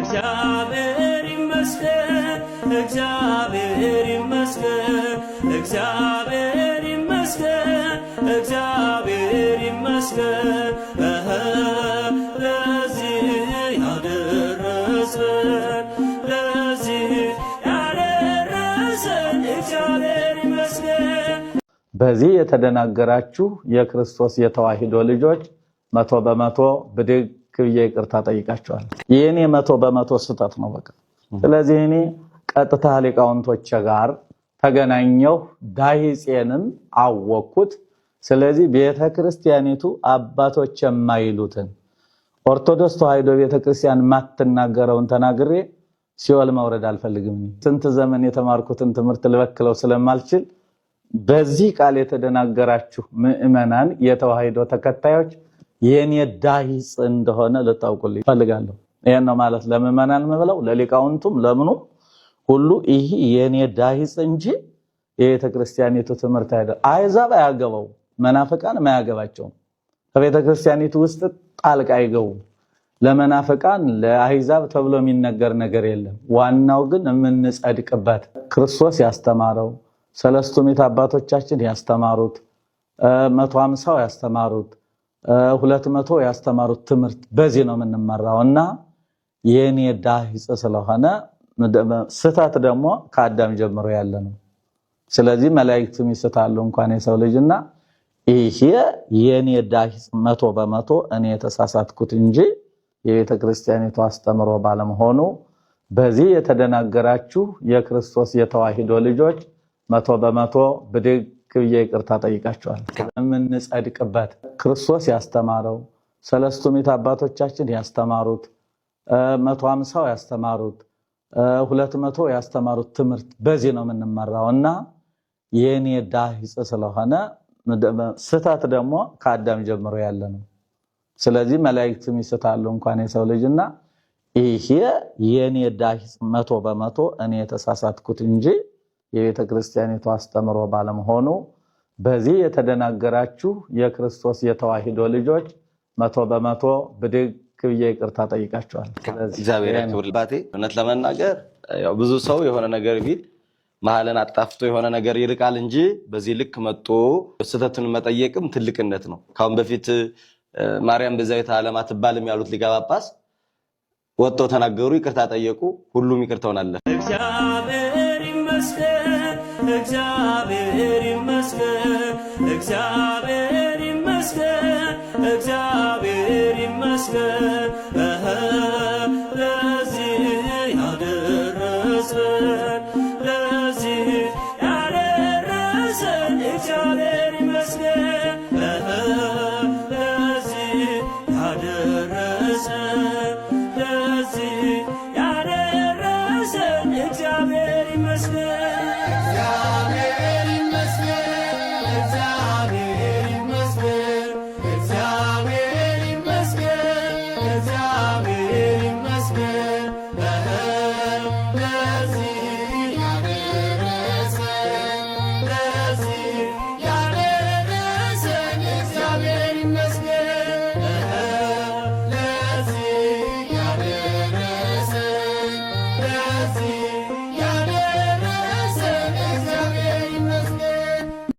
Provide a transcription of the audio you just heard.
እግዚአብሔር ይመስገን እግዚአብሔር ይመስገን እግዚአብሔር ይመስገን እግዚአብሔር ይመስገን ለዚህ ያደረሰን እግዚአብሔር ይመስገን። በዚህ የተደናገራችሁ የክርስቶስ የተዋሂዶ ልጆች 100% ብድግ ብዬ ይቅርታ ጠይቃችኋለሁ። የኔ 100% ስህተት ነው በቃ። ስለዚህ እኔ ቀጥታ ሊቃውንቶች ጋር ተገናኘው ዳሂጼንም አወኩት። ስለዚህ ቤተክርስቲያኒቱ አባቶች የማይሉትን ኦርቶዶክስ ተዋሂዶ ቤተክርስቲያን ማትናገረውን ተናግሬ ሲኦል መውረድ አልፈልግም። ስንት ዘመን የተማርኩትን ትምህርት ልበክለው ስለማልችል በዚህ ቃል የተደናገራችሁ ምእመናን የተዋሂዶ ተከታዮች የኔ ዳሂጽ እንደሆነ ልታውቁልኝ ፈልጋለሁ። ይሄን ነው ማለት ለምእመናን መብለው ለሊቃውንቱም ለምኑ ሁሉ ይሄ የኔ ዳሂጽ እንጂ የቤተክርስቲያኒቱ ትምህርት አይደለም። አይዛብ አያገባው መናፍቃን ማያገባቸው በቤተክርስቲያኒቱ ውስጥ ጣልቃ አይገቡ። ለመናፍቃን ለአይዛብ ተብሎ የሚነገር ነገር የለም። ዋናው ግን የምንጸድቅበት ክርስቶስ ያስተማረው ሰለስቱ ምዕት አባቶቻችን ያስተማሩት 150 ያስተማሩት 200 ያስተማሩት ትምህርት በዚህ ነው የምንመራውና የኔ ዳሂጽ ስለሆነ ስህተት ደግሞ ከአዳም ጀምሮ ያለ ነው። ስለዚህ መላእክቱም ይስታሉ እንኳን የሰው ልጅና ይሄ የኔ ዳሂጽ 100% እኔ የተሳሳትኩት እንጂ የቤተክርስቲያኒቱ አስተምሮ ባለመሆኑ በዚህ የተደናገራችሁ የክርስቶስ የተዋሂዶ ልጆች 100% ብድግ ብዬ ይቅርታ ጠይቃችኋለሁ። የምንጸድቅበት ክርስቶስ ያስተማረው ሰለስቱ ምዕት አባቶቻችን ያስተማሩት 150 ያስተማሩት 200 ያስተማሩት ትምህርት በዚህ ነው የምንመራውና የኔ ዳሂጽ ስለሆነ ስህተት ደግሞ ከአዳም ጀምሮ ያለ ነው። ስለዚህ መላእክቱም ይስታሉ እንኳን የሰው ልጅና ይሄ የኔ ዳሂጽ 100% እኔ የተሳሳትኩት እንጂ የቤተክርስቲያኒቱ አስተምሮ ባለመሆኑ በዚህ የተደናገራችሁ የክርስቶስ የተዋሂዶ ልጆች 100% ብድግ ብዬ ይቅርታ ጠይቃችኋለሁ። እግዚአብሔር ያክብርልባቴ። እውነት ለመናገር ያው ብዙ ሰው የሆነ ነገር ቢል መሐለን አጣፍቶ የሆነ ነገር ይርቃል እንጂ በዚህ ልክ መጥቶ ስህተቱን መጠየቅም ትልቅነት ነው። ካሁን በፊት ማርያም በዛይታ ዓለም አትባልም ያሉት ሊቀ ጳጳስ ወጥተው ተናገሩ፣ ይቅርታ ጠየቁ፣ ሁሉም ይቅርታውን አለፈ። እግዚአብሔር ይመስገን እግዚአብሔር ይመስገን እግዚአብሔር ይመስገን እግዚአብሔር ይመስገን ለዚህ ያደረሰን እግዚአብሔር ይመስገን ለዚህ ያደረሰን